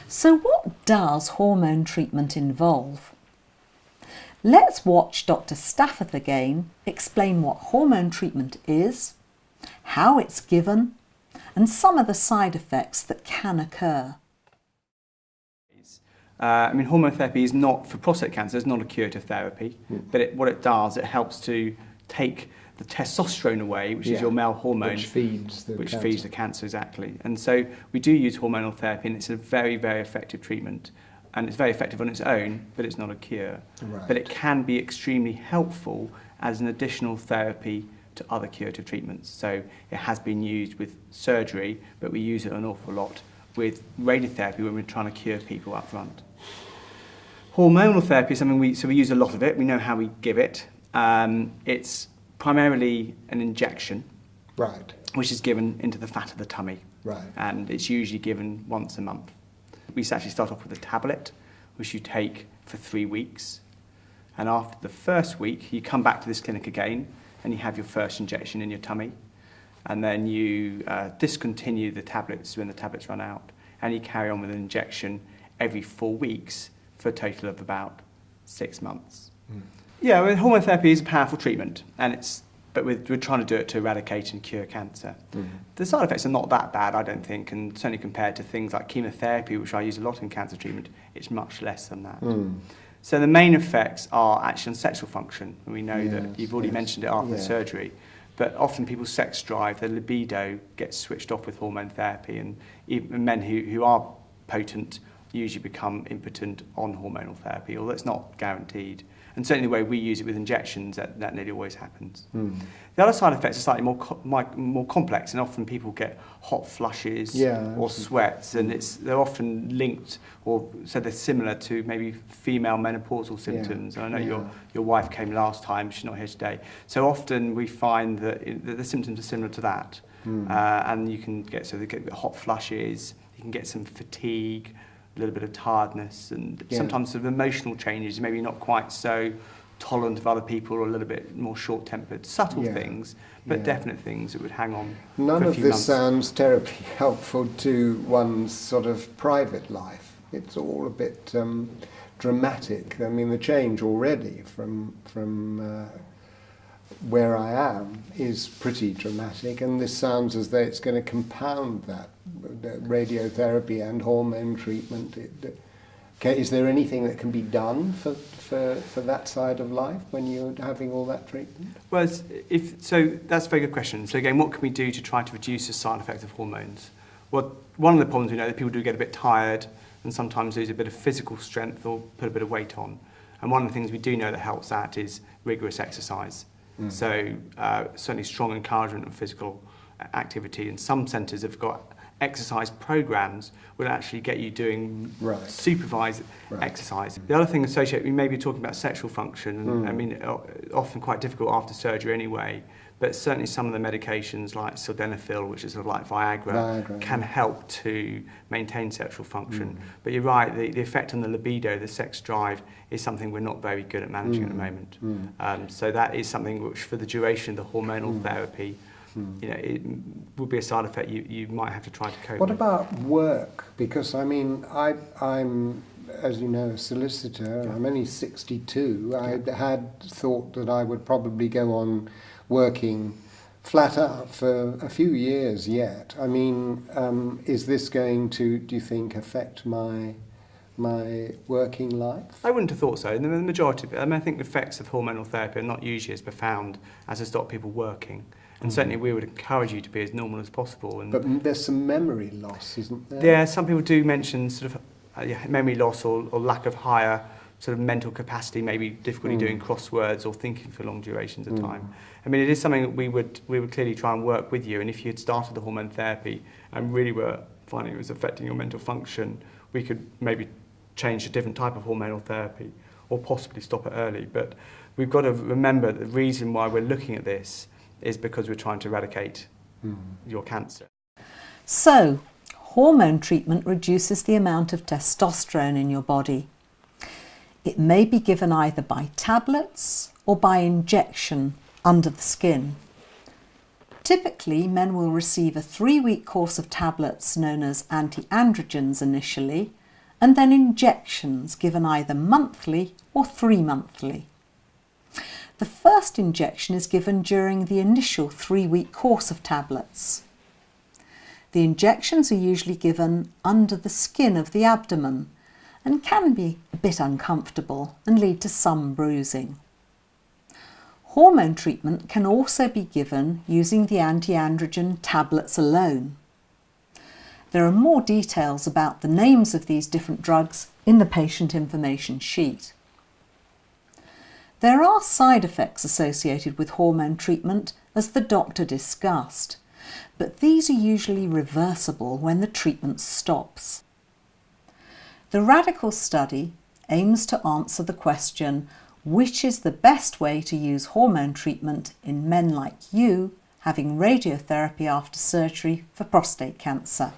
So what does hormone treatment involve? Let's watch Dr. Stafford again explain what hormone treatment is, how it's given, and some of the side effects that can occur. Hormone therapy is not, for prostate cancer, it's not a curative therapy, but what it does, it helps to take the testosterone away, which is your male hormone, which feeds the cancer, exactly. And so we do use hormonal therapy, and it's a very, very effective treatment. And it's very effective on its own, but it's not a cure. Right. But it can be extremely helpful as an additional therapy to other curative treatments. So it has been used with surgery, but we use it an awful lot with radiotherapy when we're trying to cure people up front. Hormonal therapy is something we use a lot of it. We know how we give it. It's primarily an injection, right, which is given into the fat of the tummy, right, and it's usually given once a month. We actually start off with a tablet, which you take for 3 weeks, and after the first week, you come back to this clinic again, and you have your first injection in your tummy, and then you discontinue the tablets when the tablets run out, and you carry on with an injection every 4 weeks for a total of about 6 months. Yeah, hormone therapy is a powerful treatment, but we're trying to do it to eradicate and cure cancer. The side effects are not that bad, I don't think, and certainly compared to things like chemotherapy, which I use a lot in cancer treatment, it's much less than that. So the main effects are actually on sexual function, and we know that you've already mentioned it after the surgery, but often people's sex drive, their libido gets switched off with hormone therapy, and even men who are potent usually become impotent on hormonal therapy, although it's not guaranteed. And certainly the way we use it with injections, that nearly always happens. The other side effects are slightly more complex, and often people get hot flushes or sweats, and they're often linked, or so they're similar to maybe female menopausal symptoms. And I know your wife came last time, she's not here today. So often we find that the symptoms are similar to that. And you can get hot flushes, you can get some fatigue, a little bit of tiredness, and sometimes sort of emotional changes, maybe not quite so tolerant of other people, or a little bit more short-tempered, subtle things, but definite things that would hang on None for a few months. of this sounds terribly helpful to one's sort of private life. It's all a bit dramatic. I mean, the change already from where I am is pretty dramatic, and this sounds as though it's going to compound that, radiotherapy and hormone treatment. Is there anything that can be done for that side of life when you're having all that treatment? Well, so that's a very good question. So again, what can we do to try to reduce the side effects of hormones? Well, one of the problems we know that people do get a bit tired and sometimes lose a bit of physical strength or put a bit of weight on. And one of the things we do know that helps that is rigorous exercise. So certainly strong encouragement of physical activity. And some centres have got exercise programs will actually get you doing supervised exercise. The other thing associated, we may be talking about sexual function, and I mean, often quite difficult after surgery anyway, but certainly some of the medications like sildenafil, which is sort of like Viagra can help to maintain sexual function. But you're right, the effect on the libido, the sex drive, is something we're not very good at managing at the moment. So that is something which, for the duration of the hormonal therapy, it would be a side effect you might have to try to cope with. What about work? Because I mean, I'm, as you know, a solicitor. I'm only 62. I had thought that I would probably go on working flat out for a few years yet. I mean, is this going to, do you think, affect my working life? I wouldn't have thought so. The majority of it, I mean, I think the effects of hormonal therapy are not usually as profound as to stop people working. And certainly we would encourage you to be as normal as possible. But there's some memory loss, isn't there? Yeah, some people do mention sort of memory loss or lack of higher sort of mental capacity, maybe difficulty doing crosswords or thinking for long durations of time. I mean, it is something that we would clearly try and work with you, and if you had started the hormone therapy and really were finding it was affecting your mental function, we could maybe change to a different type of hormonal therapy or possibly stop it early. But we've got to remember the reason why we're looking at this is because we're trying to eradicate your cancer. So, hormone treatment reduces the amount of testosterone in your body. It may be given either by tablets or by injection under the skin. Typically, men will receive a 3-week course of tablets known as anti-androgens initially, and then injections given either monthly or 3-monthly. The first injection is given during the initial 3-week course of tablets. The injections are usually given under the skin of the abdomen and can be a bit uncomfortable and lead to some bruising. Hormone treatment can also be given using the anti-androgen tablets alone. There are more details about the names of these different drugs in the patient information sheet. There are side effects associated with hormone treatment, as the doctor discussed, but these are usually reversible when the treatment stops. The RADICAL study aims to answer the question, which is the best way to use hormone treatment in men like you having radiotherapy after surgery for prostate cancer?